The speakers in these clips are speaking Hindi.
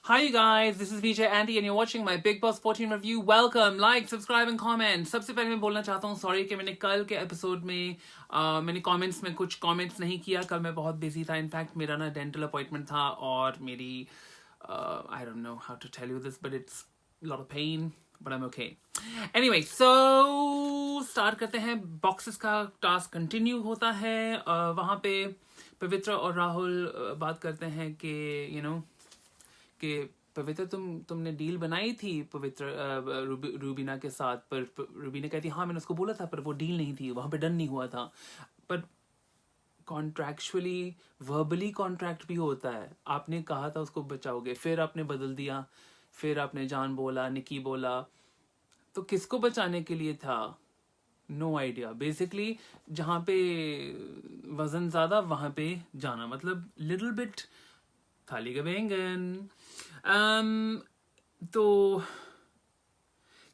Hi you guys, this is VJ Andy and you're watching my Big Boss 14 review. Welcome, like, subscribe and comment. सबसे पहले मैं बोलना चाहता हूँ सॉरी कि मैंने कल के एपिसोड में मैंने कमेंट्स में कुछ कमेंट्स नहीं किया. कल मैं बहुत बिजी था. इनफैक्ट मेरा ना डेंटल अपॉइंटमेंट था और मेरी I don't know how to tell you this but it's a lot of pain but I'm okay. Anyway, so start करते हैं. बॉक्सेस का टास्क कंटिन्यू होता है. वहाँ पे पवित्र और राहुल बात करते हैं कि कि पवित्र तुमने डील बनाई थी पवित्र रूबीना के साथ, पर रूबीना कहती हाँ मैंने उसको बोला था पर वो डील नहीं थी, वहाँ पे डन नहीं हुआ था. पर कॉन्ट्रैक्चुअली वर्बली कॉन्ट्रैक्ट भी होता है. आपने कहा था उसको बचाओगे, फिर आपने बदल दिया, फिर आपने जान बोला, निकी बोला, तो किसको बचाने के लिए था? No idea. बेसिकली जहाँ पे वजन ज़्यादा वहाँ पे जाना, मतलब लिटिल बिट थाली का बैंगन. तो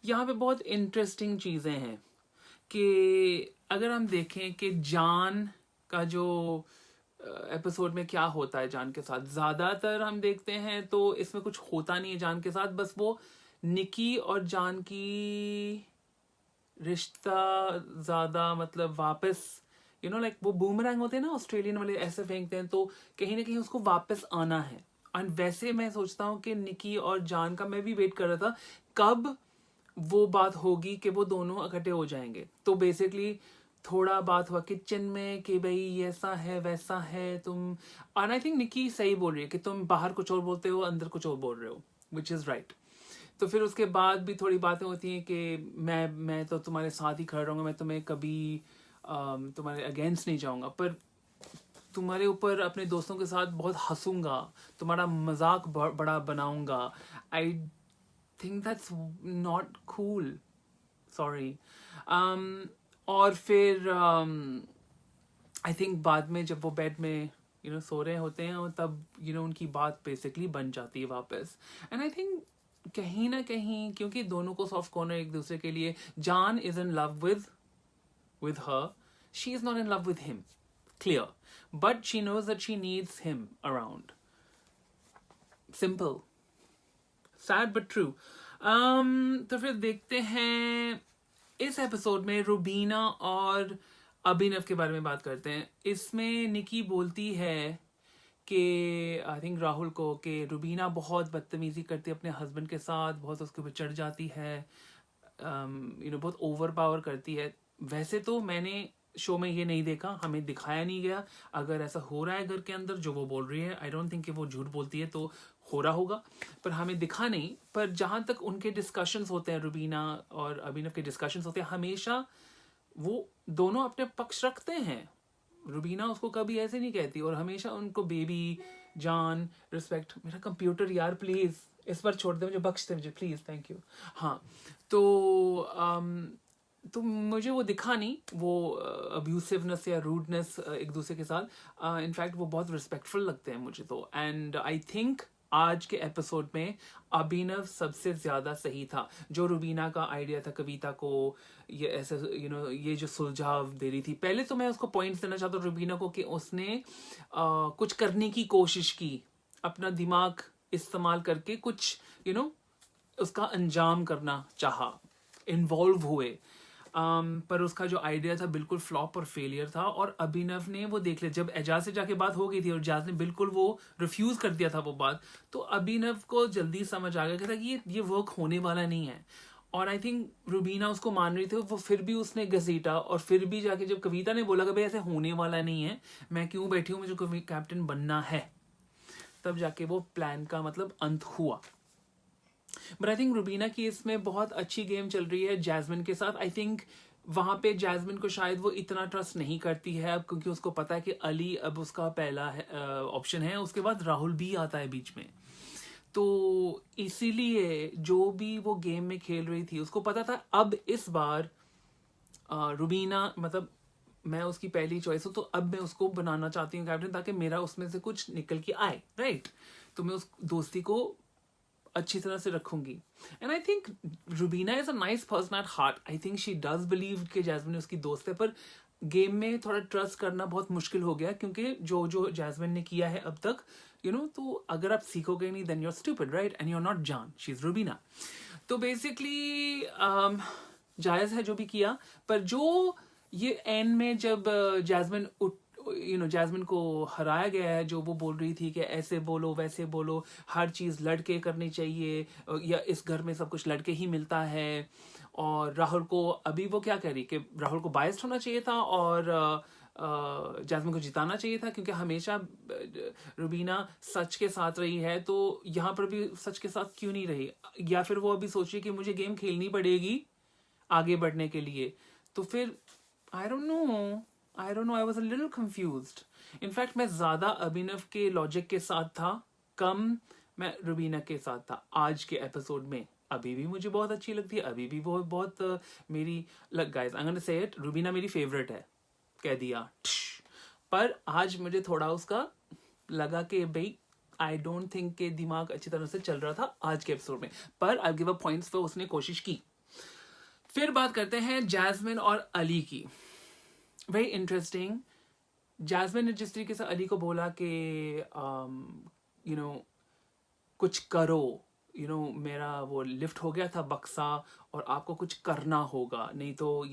यहाँ पे बहुत इंटरेस्टिंग चीज़ें हैं कि अगर हम देखें कि जान का जो एपिसोड में क्या होता है जान के साथ, ज़्यादातर हम देखते हैं तो इसमें कुछ होता नहीं है जान के साथ. बस वो निकी और जान की रिश्ता ज़्यादा मतलब वापस लाइक वो बूमरैंग होते हैं ना ऑस्ट्रेलियन वाले, ऐसे फेंकते हैं तो कहीं ना कहीं उसको वापस आना है. और वैसे मैं सोचता हूँ कि निकी और जान का मैं भी वेट कर रहा था कब वो बात होगी कि वो दोनों इकट्ठे हो जाएंगे. तो बेसिकली थोड़ा बात हुआ किचन में कि भाई ऐसा है वैसा है तुम, और आई थिंक निकी सही बोल रही है कि तुम बाहर कुछ और बोलते हो अंदर कुछ और बोल रहे हो, विच इज़ राइट. तो फिर उसके बाद भी थोड़ी बातें होती हैं कि मैं तो तुम्हारे साथ ही खड़ा रहूँगा, मैं तुम्हें कभी तुम्हारे अगेंस्ट नहीं जाऊँगा, पर तुम्हारे ऊपर अपने दोस्तों के साथ बहुत हंसूंगा, तुम्हारा मजाक बड़ा बनाऊंगा. I think that's not cool, sorry. और फिर आई थिंक बाद में जब वो बेड में सो रहे होते हैं और तब उनकी बात बेसिकली बन जाती है वापस. एंड आई थिंक कहीं ना कहीं क्योंकि दोनों को सॉफ्ट कॉर्नर एक दूसरे के लिए, जान is in love with her, she is not in love with him, clear, but she knows that she needs him around. Simple, sad but true. तो फिर देखते हैं इस एपिसोड में रूबीना और अभिनव के बारे में बात करते हैं. इसमें निकी बोलती है कि आई थिंक राहुल को कि रूबीना बहुत बदतमीजी करती है अपने हस्बैंड के साथ, बहुत उसके ऊपर चढ़ जाती है, बहुत ओवर पावर करती है. वैसे तो मैंने शो में ये नहीं देखा, हमें दिखाया नहीं गया. अगर ऐसा हो रहा है घर के अंदर जो वो बोल रही है, आई डोंट थिंक कि वो झूठ बोलती है, तो हो रहा होगा, पर हमें दिखा नहीं. पर जहाँ तक उनके डिस्कशंस होते हैं, रूबीना और अभिनव के डिस्कशंस होते हैं, हमेशा वो दोनों अपने पक्ष रखते हैं. रूबीना उसको कभी ऐसे नहीं कहती और हमेशा उनको बेबी, जान, रिस्पेक्ट. मेरा कंप्यूटर यार प्लीज़ इस बार छोड़ दे, मुझे बख्श दे मुझे प्लीज़, थैंक यू. हाँ, तो मुझे वो दिखा नहीं, वो अब्यूसिवनेस या रूडनेस एक दूसरे के साथ. इनफैक्ट वो बहुत रिस्पेक्टफुल लगते हैं मुझे तो. एंड आई थिंक आज के एपिसोड में अभिनव सबसे ज़्यादा सही था. जो रूबीना का आइडिया था कविता को ये ऐसे ये जो सुझाव दे रही थी, पहले तो मैं उसको पॉइंट्स देना चाहता हूँ रूबीना को कि उसने कुछ करने की कोशिश की, अपना दिमाग इस्तेमाल करके कुछ उसका अंजाम करना चाहा, इन्वॉल्व हुए. पर उसका जो आइडिया था बिल्कुल फ्लॉप और फेलियर था. और अभिनव ने वो देख लिया जब एजाज से जाके बात हो गई थी और एजाज ने बिल्कुल वो रिफ्यूज कर दिया था वो बात, तो अभिनव को जल्दी समझ आ गया था कि ये वर्क होने वाला नहीं है. और आई थिंक रूबीना उसको मान रही थी, वो फिर भी उसने घसीटा. और फिर भी जाके जब कविता ने बोला कि भाई ऐसे होने वाला नहीं है, मैं क्यों बैठी हूँ, मुझे कैप्टन बनना है, तब जाके वो प्लान का मतलब अंत हुआ. बट आई थिंक रूबीना की इसमें बहुत अच्छी गेम चल रही है जैस्मिन के साथ. आई थिंक वहाँ पे जैस्मिन को शायद वो इतना ट्रस्ट नहीं करती है अब, क्योंकि उसको पता है कि अली अब उसका पहला ऑप्शन है, उसके बाद राहुल भी आता है बीच में. तो इसीलिए जो भी वो गेम में खेल रही थी उसको पता था अब इस बार रूबीना मतलब मैं उसकी पहली चॉइस हूँ, तो अब मैं उसको बनाना चाहती हूँ कैप्टन, ताकि मेरा उसमें से कुछ निकल के आए, राइट. तो मैं उस दोस्ती को अच्छी तरह से रखूंगी. And I think Rubina is a nice person at heart. I think she does believe कि जैस्मिन उसकी दोस्त है, पर गेम में थोड़ा ट्रस्ट करना बहुत मुश्किल हो गया, क्योंकि जो जैस्मिन ने किया है अब तक तो अगर आप सीखोगे नहीं then you are stupid, right? And you are not Jaan, she is Rubina. तो बेसिकली जायज़ है जो भी किया, पर जो ये एंड में जब जैस्मिन जैस्मिन को हराया गया है, जो वो बोल रही थी कि ऐसे बोलो वैसे बोलो, हर चीज़ लड़के करनी चाहिए, या इस घर में सब कुछ लड़के ही मिलता है. और राहुल को अभी वो क्या कह रही कि राहुल को बायस्ड होना चाहिए था और जैस्मिन को जिताना चाहिए था, क्योंकि हमेशा रुबीना सच के साथ रही है, तो यहाँ पर भी सच के साथ क्यों नहीं रही? या फिर वो अभी सोच रही कि मुझे गेम खेलनी पड़ेगी आगे बढ़ने के लिए. तो फिर I don't know, I was a little confused. In fact मैं ज्यादा अभिनव के लॉजिक के साथ था, कम मैं रुबीना के साथ था आज के एपिसोड में. अभी भी मुझे बहुत अच्छी लगती है, अभी भी वो बहुत मेरी guys I am gonna say it, Rubina मेरी फेवरेट है, कह दिया. पर आज मुझे थोड़ा उसका लगा कि भाई आई डोंट थिंक के दिमाग अच्छी तरह से चल रहा था आज के एपिसोड में. पर आई गिव अ पॉइंट्स, तो उसने कोशिश की. फिर बात करते हैं जैस्मिन और अली की. Very interesting. जैस्मिन ने जिस तरीके से अली को बोला कि कुछ करो, मेरा वो लिफ्ट हो गया था बक्सा और आपको कुछ करना होगा, नहीं तो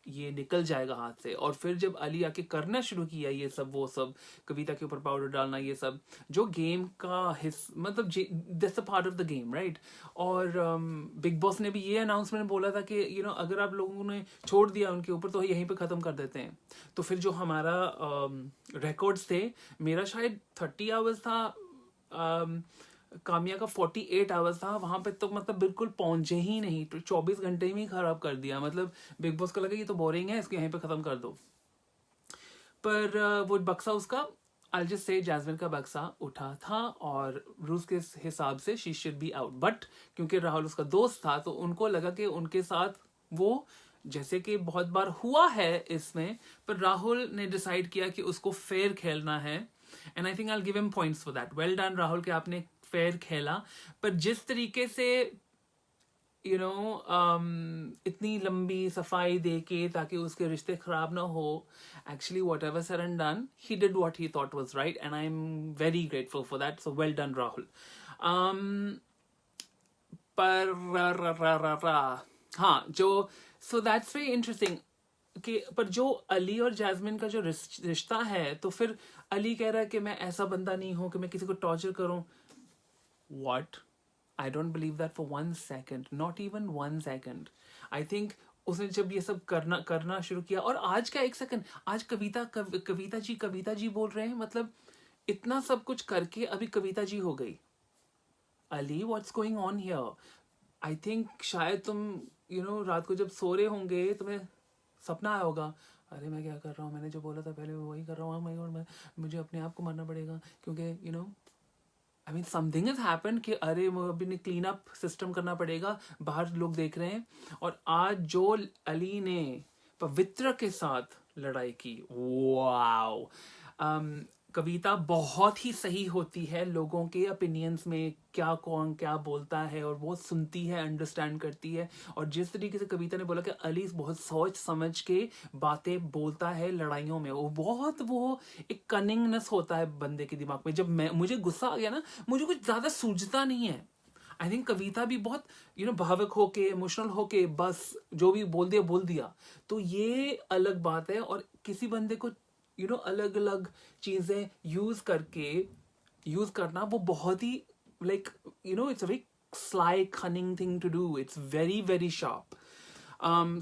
ये निकल जाएगा हाथ से. और फिर जब अली आके करना शुरू किया ये सब, वो सब कविता के ऊपर पाउडर डालना, ये सब जो गेम का मतलब that's a part of the game, right? और बिग बॉस ने भी ये अनाउंसमेंट बोला था कि अगर आप लोगों ने छोड़ दिया उनके ऊपर तो यहीं पे ख़त्म कर देते हैं. तो फिर जो हमारा रिकॉर्ड्स थे, मेरा शायद 30 आवर्स था, कामिया का 48 आवर्स था, वहां पे तो मतलब बिल्कुल पहुंचे ही नहीं, तो 24 घंटे में ही खराब कर दिया. मतलब बिग बॉस को लगा ये तो बोरिंग है, इसको यहीं पे खत्म कर दो. पर वो बक्सा उसका, आई जस्ट से जैस्मिन का बक्सा उठा था और रूल्स के हिसाब से she should be out. But क्योंकि राहुल उसका दोस्त था, तो उनको लगा कि उनके साथ वो, जैसे कि बहुत बार हुआ है इसमें, पर राहुल ने डिसाइड किया कि उसको फेयर खेलना है. And I think I give him points for that. Well done Rahul के आपने फेयर खेला. पर जिस तरीके से इतनी लंबी सफाई दे के ताकि उसके रिश्ते खराब ना हो, actually what ever sir and done, he did what he thought was right and I am very grateful for that. So well done Rahul. पर हाँ, जो सो दैट्स वेरी इंटरेस्टिंग कि पर जो अली और जैस्मिन का जो रिश्ता है, तो फिर अली कह रहा है कि मैं ऐसा बंदा नहीं हूं कि मैं किसी को टॉर्चर करूं. What? I don't believe that for 1 second. Not even 1 second. I think उसने जब ये सब करना शुरू किया, और आज का 1 सेकंड, आज कविता जी बोल रहे हैं, मतलब इतना सब कुछ करके अभी कविता जी हो गई. Ali, what's going on here? I think शायद तुम रात को जब सो रहे होंगे तुम्हें सपना आया होगा, अरे मैं क्या कर रहा हूँ, मैंने जो बोला था पहले वही कर रहा हूँ, मुझे अपने आप को मारना पड़ेगा, क्योंकि I mean something has happened कि अरे अभी क्लीन अप सिस्टम करना पड़ेगा, बाहर लोग देख रहे हैं. और आज जो अली ने पवित्र के साथ लड़ाई की, वाओ. कविता बहुत ही सही होती है लोगों के ओपिनियंस में, क्या कौन क्या बोलता है, और वो सुनती है, अंडरस्टैंड करती है. और जिस तरीके से कविता ने बोला कि अली बहुत सोच समझ के बातें बोलता है लड़ाइयों में, वो एक कनिंगनेस होता है बंदे के दिमाग में. जब मुझे गुस्सा आ गया ना, मुझे कुछ ज्यादा सूझता नहीं है. आई थिंक कविता भी बहुत भावुक होके, इमोशनल होके, बस जो भी बोल दिया. तो ये अलग बात है. और किसी बंदे को अलग अलग चीजें यूज करना, वो बहुत ही it's a very sly, cunning thing to do. It's very, very sharp.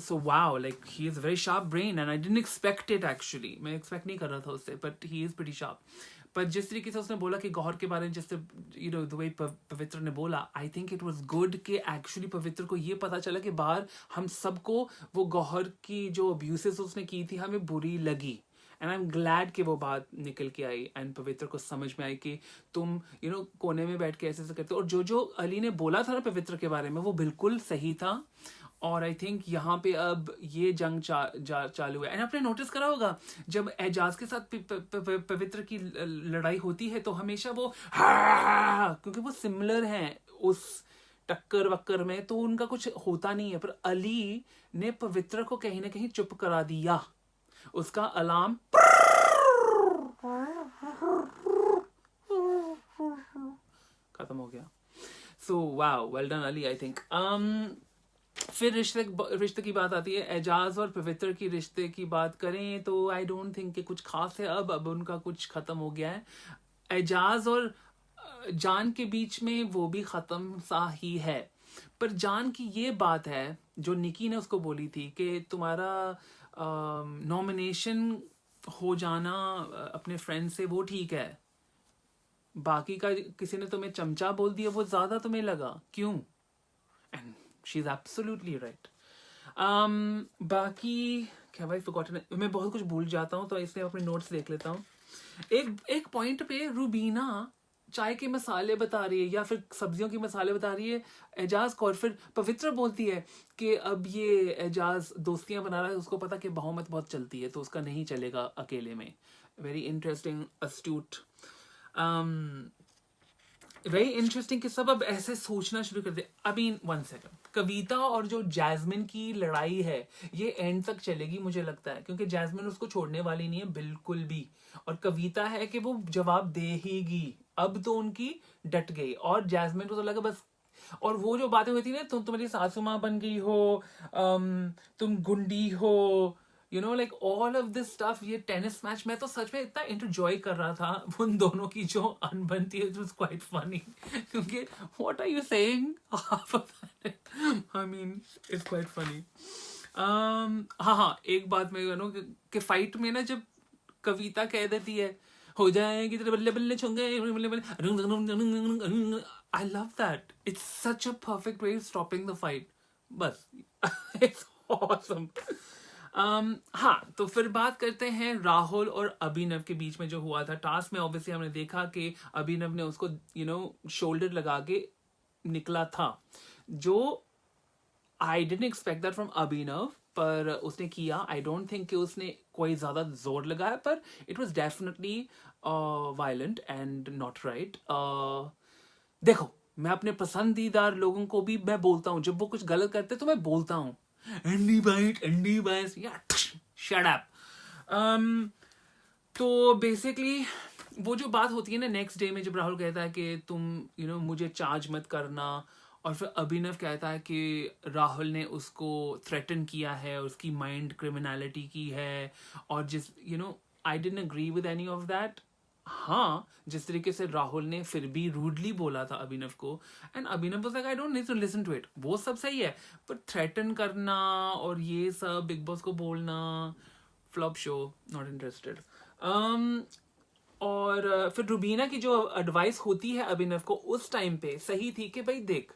So wow, like he has a very sharp brain and I didn't expect it actually. मैं expect नहीं कर रहा था उससे, but he is pretty sharp. पर जिस तरीके से उसने बोला कि गौहर के बारे में, जिससे the way पवित्र ने बोला, I think it was good कि actually पवित्र को ये पता चला कि बाहर हम सबको वो गौहर की जो abuses उसने की थी हमें बुरी लगी. एंड आई एम ग्लैड कि वो बात निकल के आई एंड पवित्र को समझ में आई कि तुम कोने में बैठ के ऐसे करते हो. और जो अली ने बोला था ना पवित्र के बारे में, वो बिल्कुल सही था. और आई थिंक यहाँ पे अब ये जंग चालू है. एंड आपने नोटिस करा होगा जब एजाज के साथ पवित्र की लड़ाई होती है, तो हमेशा वो क्योंकि वो सिमिलर हैं उस टक्कर वक्कर में, तो उनका कुछ होता नहीं है. पर अली ने पवित्र को कहीं ना कहीं चुप करा दिया. उसका अलार्म खत्म हो गया. So wow, well done Ali, I think. फिर रिश्ते की बात आती है. एजाज और पवित्र की रिश्ते की बात करें तो आई डोंट थिंक कि कुछ खास है. अब उनका कुछ खत्म हो गया है. एजाज और जान के बीच में वो भी खत्म सा ही है. पर जान की ये बात है जो निकी ने उसको बोली थी कि तुम्हारा नॉमिनेशन हो जाना अपने फ्रेंड से वो ठीक है, बाकी का किसी ने तुम्हें चमचा बोल दिया वो ज्यादा तुम्हें लगा क्यों. And she is absolutely right. बाकी क्या भाई फॉरगॉटन, मैं बहुत कुछ भूल जाता हूँ तो इसलिए अपने नोट्स देख लेता हूँ. एक पॉइंट पे रूबीना चाय के मसाले बता रही है या फिर सब्जियों के मसाले बता रही है एजाज को, और फिर पवित्र बोलती है कि अब ये एजाज दोस्तियां बना रहा है, उसको पता कि बहुमत बहुत चलती है तो उसका नहीं चलेगा अकेले में. वेरी इंटरेस्टिंग, अस्ट्यूट, वेरी इंटरेस्टिंग कि सब अब ऐसे सोचना शुरू कर दे. आई मीन 1 सेकंड, कविता और जो जैस्मिन की लड़ाई है ये एंड तक चलेगी मुझे लगता है, क्योंकि जैस्मिन उसको छोड़ने वाली नहीं है बिल्कुल भी, और कविता है कि वो जवाब दे हीगी. अब तो उनकी डट गई और जैस्मिन को तो लगा बस. और वो जो बातें हुई थी ना, तुम तुम्हारी सासू माँ बन गई हो, तुम गुंडी हो, you know like all of this stuff. ये टेनिस मैच मैं तो सच में इतना एंजॉय कर रहा था उन दोनों की जो अनबनती है. इट वाज क्वाइट फनी क्योंकि what are you saying, I mean it's quite funny. हाँ, एक बात मैं कहूँ कि फाइट में ना जब कविता कह देती है हो जाएगी तेरे बल्ले बल्ले छुंगे, I love that. It's such a perfect way of stopping the fight. बस इट्स ऑसम. हाँ, तो फिर बात करते हैं राहुल और अभिनव के बीच में जो हुआ था टास्क में. ऑब्वियसली हमने देखा कि अभिनव ने उसको शोल्डर लगा के निकला था, जो I didn't expect that from Abhinav, पर उसने किया. आई डोंट थिंक कि उसने कोई ज्यादा जोर लगाया, पर it was definitely violent and not right. देखो, मैं अपने पसंदीदार लोगों को भी मैं बोलता हूँ, जब वो कुछ गलत करते तो मैं बोलता हूँ एंडी बाइट या शट अप. तो बेसिकली वो जो बात होती है ना नेक्स्ट डे में, जब राहुल कहता है कि तुम मुझे चार्ज मत करना, और फिर अभिनव कहता है कि राहुल ने उसको थ्रेटन किया है, उसकी माइंड क्रिमिनलिटी की है, और जिस I didn't agree with any of that. हाँ, जिस तरीके से राहुल ने फिर भी रूडली बोला था अभिनव को, and Abhinav was like I don't need to listen to it, वो सब सही है, पर थ्रेटन करना और ये सब बिग बॉस को बोलना, फ्लॉप शो, नॉट इंटरेस्टेड. और फिर रुबीना की जो एडवाइस होती है अभिनव को उस टाइम पे सही थी कि भाई देख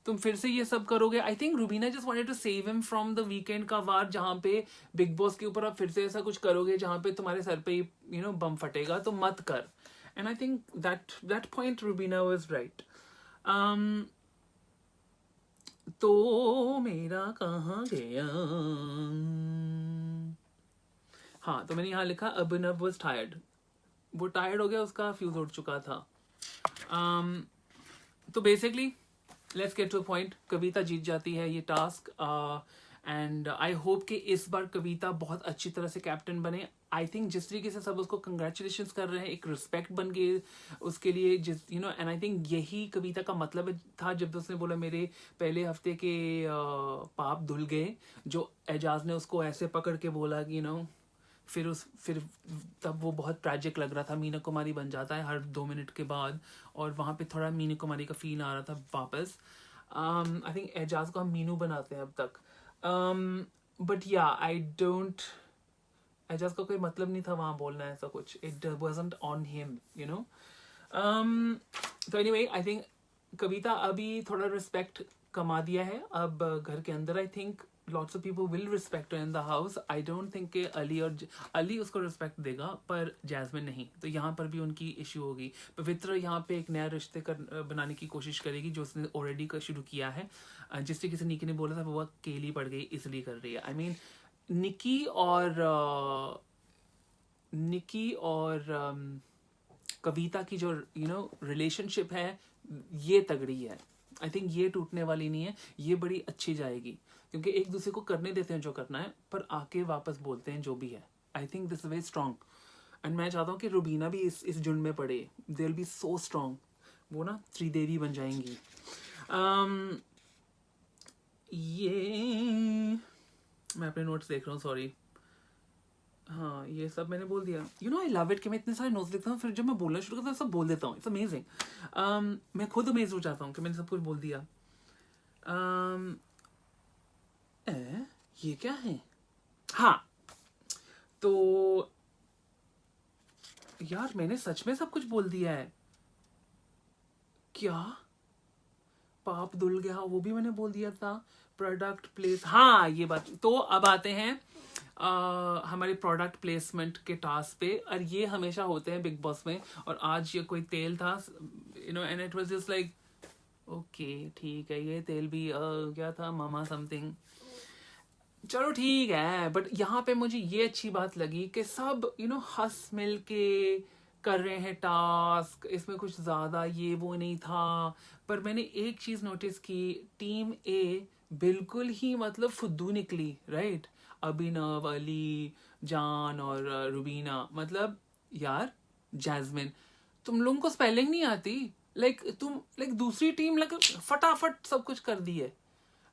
तुम फिर से ये सब करोगे. I think Rubina just wanted to save him from the weekend का वार, जहां पे बिग बॉस के ऊपर आप फिर से ऐसा कुछ करोगे जहां पे तुम्हारे सर पे बम फटेगा, तो मत कर. And I think that point Rubina was right. तो मेरा कहाँ गया, हाँ, तो मैंने यहाँ लिखा अभिनव वाज टायर्ड. वो टायर्ड हो गया, उसका फ्यूज उड़ चुका था. तो basically let's get to a point, Kavita जीत जाती है ये टास्क, एंड आई होप कि इस बार कविता बहुत अच्छी तरह से कैप्टन बने. आई थिंक जिस तरीके से सब उसको कंग्रेचुलेशन कर रहे हैं, एक रिस्पेक्ट बन गई उसके लिए, जिस एंड आई थिंक यही कविता का मतलब था जब उसने बोला मेरे पहले हफ्ते के पाप धुल गए, जो एजाज ने उसको ऐसे पकड़ के बोला कि फिर तब वो बहुत ट्रैजिक लग रहा था. मीना कुमारी बन जाता है हर 2 मिनट के बाद, और वहाँ पे थोड़ा मीना कुमारी का फील आ रहा था वापस. आई थिंक एजाज को हम मीनू बनाते हैं अब तक, बट या आई डोंट, एजाज का कोई मतलब नहीं था वहाँ बोलना ऐसा कुछ. इट वाजंट ऑन हिम, तो एनीवे आई थिंक कविता अभी थोड़ा रिस्पेक्ट कमा दिया है अब घर के अंदर. I think lots of people will respect her in the house. I don't think कि अली उसको रिस्पेक्ट देगा पर जैस्मिन नहीं, तो यहाँ पर भी उनकी इश्यू होगी. पवित्र यहाँ पे एक नया रिश्ते बनाने की कोशिश करेगी जो उसने ऑलरेडी शुरू किया है. जिस तरीके से निकी ने बोला था वो अकेली पड़ गई इसलिए कर रही है. आई मीन निकी और कविता की जो रिलेशनशिप है ये तगड़ी है. आई थिंक ये टूटने वाली नहीं है, ये बड़ी अच्छी जाएगी, क्योंकि एक दूसरे को करने देते हैं जो करना है, पर आके वापस बोलते हैं जो भी है. I think this is very strong, and मैं चाहता हूँ कि रुबीना भी इस झुंड में पड़े. They will be so strong. वो ना त्रिदेवी बन जाएंगी। ये मैं अपने नोट्स देख रहा हूँ, सॉरी। हाँ, ये सब मैंने बोल दिया। You know I love it कि मैं इतने सारे नोट्स लिखता हूँ, फिर जब मैं बोलना शुरू करता हूँ सब बोल देता हूँ। It's amazing. मैं खुद अमेज हो जाता हूँ कि मैंने सब कुछ बोल दिया। ये क्या है? हाँ, तो यार मैंने सच में सब कुछ बोल दिया है क्या? पाप धुल गया, वो भी मैंने बोल दिया था। प्रोडक्ट प्लेस, हाँ ये बात। तो अब आते हैं हमारे प्रोडक्ट प्लेसमेंट के टास्क पे, और ये हमेशा होते हैं बिग बॉस में। और आज ये कोई तेल था, you know, and it was just like okay ठीक है, ये तेल भी क्या था, मामा समथिंग, चलो ठीक है। बट यहाँ पे मुझे ये अच्छी बात लगी कि सब यू नो हंस मिल के कर रहे हैं टास्क, इसमें कुछ ज्यादा ये वो नहीं था। पर मैंने एक चीज नोटिस की, टीम ए बिल्कुल ही मतलब फुद्दू निकली, राइट? अभिनव, अली, जान और रुबीना। मतलब यार जैस्मिन, तुम लोगों को स्पेलिंग नहीं आती? तुम दूसरी टीम फटाफट सब कुछ कर दी है।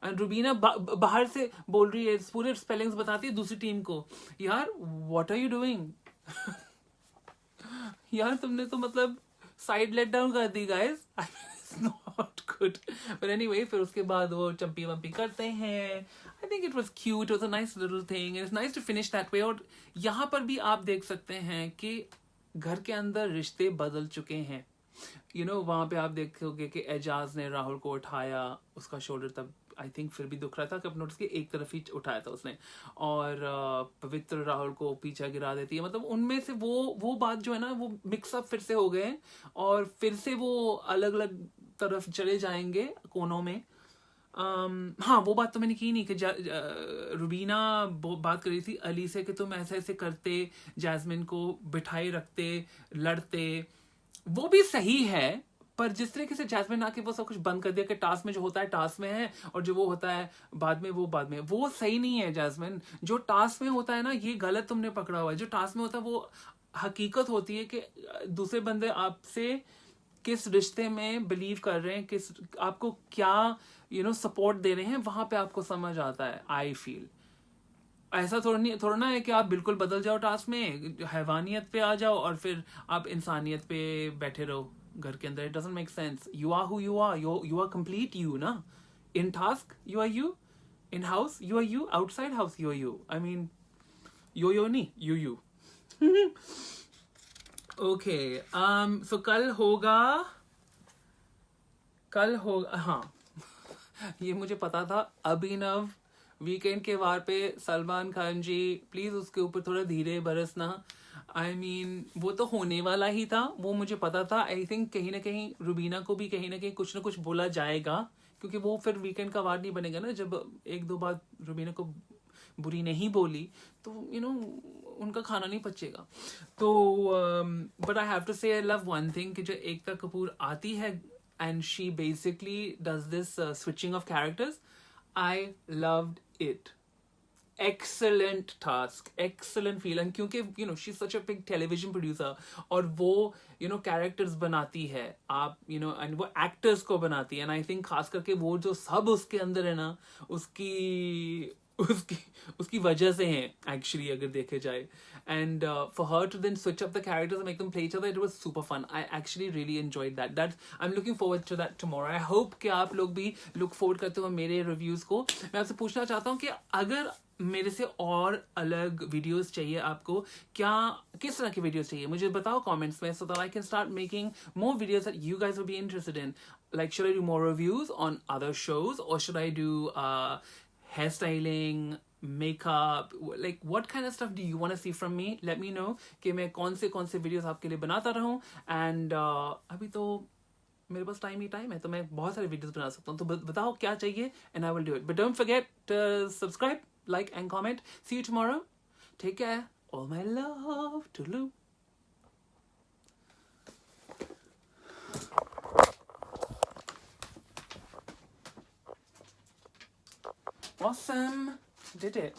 एंड रुबीना बाहर से बोल रही है, पूरे स्पेलिंग्स बताती है दूसरी टीम को। यार व्हाट आर यू डूइंग? यार तुमने तो मतलब साइड लेट डाउन कर दी guys. Not good. But anyway, फिर उसके बाद वो चंपी वंपी करते हैं। I think it was cute, it was a nice little thing, it's nice to finish that way. और यहाँ पर भी आप देख सकते हैं कि घर के अंदर रिश्ते बदल चुके हैं। यू नो वहां पे आप देखोगे कि एजाज ने राहुल को उठाया, उसका शोल्डर तब आई थिंक फिर भी दुख रहा था, कब नोटिस के एक तरफ ही उठाया था उसने। और पवित्र राहुल को पीछे गिरा देती है। मतलब उनमें से वो बात जो है ना, वो मिक्सअप फिर से हो गए, और फिर से वो अलग अलग तरफ चले जाएंगे कोनों में। हाँ, वो बात तो मैंने की नहीं कि रुबीना बात कर रही थी अली से कि तुम ऐसे ऐसे करते, जैस्मिन को बिठाए रखते, लड़ते। वो भी सही है, पर जिस तरीके से जैस्मिन आके वो सब कुछ बंद कर दिया कि टास्क में जो होता है टास्क में है, और जो वो होता है बाद में वो बाद में, वो सही नहीं है जैस्मिन। जो टास्क में होता है ना, ये गलत तुमने पकड़ा हुआ है। जो टास्क में होता है वो हकीकत होती है कि दूसरे बंदे आपसे किस रिश्ते में बिलीव कर रहे हैं, किस आपको क्या यू नो सपोर्ट दे रहे हैं, वहां पे आपको समझ आता है। आई फील ऐसा थोड़ा ना है कि आप बिल्कुल बदल जाओ टास्क में, हैवानियत पे आ जाओ और फिर आप इंसानियत पे बैठे रहो घर के अंदर। It doesn't make sense. You are who you are, you are complete you ना। In task you are you, in house you are you, outside house you are you. I mean yo नहीं, यू। ओके, सो कल होगा हाँ। ये मुझे पता था। अभिनव वीकेंड के वार पे सलमान खान जी, प्लीज उसके ऊपर थोड़ा धीरे बरसना। आई मीन वो तो होने वाला ही था, वो मुझे पता था। आई थिंक कहीं ना कहीं रुबीना को भी कहीं ना कहीं कुछ ना कुछ बोला जाएगा, क्योंकि वो फिर वीकेंड का वार नहीं बनेगा ना। जब एक दो बार रुबीना को बुरी नहीं बोली तो यू नो उनका खाना नहीं पचेगा। तो बट आई हैव टू से आई लव वन थिंग कि जो एकता कपूर आती है and she basically does this switching of characters. I loved it. Excellent task, excellent feel. And क्योंकि you know she's such a big television producer, और वो you know characters बनाती है, आप you know, and वो actors को बनाती है। and I think खास करके वो जो सब उसके अंदर है ना, उसकी वजह से है एक्चुअली, अगर देखे जाए। And for her to then switch up the characters, make them play each other, it was super fun. I actually really enjoyed that. I am looking forward to that tomorrow. I hope कि आप लोग भी लुक फॉरवर्ड करते हो मेरे रिव्यूज को। मैं आपसे पूछना चाहता हूँ कि अगर मेरे से और अलग वीडियोस चाहिए आपको, क्या किस तरह की वीडियोस चाहिए, मुझे बताओ कमेंट्स में, so that I can start making more videos that you guys will be interested in. Like, should I do more reviews on other shows, or should I do hairstyling, makeup, like what kind of stuff do you want to see from me? Let me know कि मैं कौन से videos आपके लिए बनाता रहूं। and अभी तो मेरे पास टाइम ही टाइम है, तो मैं बहुत सारे वीडियोस बना सकता हूँ। तो बताओ क्या चाहिए and I will do it. But don't forget to subscribe, like and comment. See you tomorrow. Take care. All my love. Toodaloo. Awesome. Did it.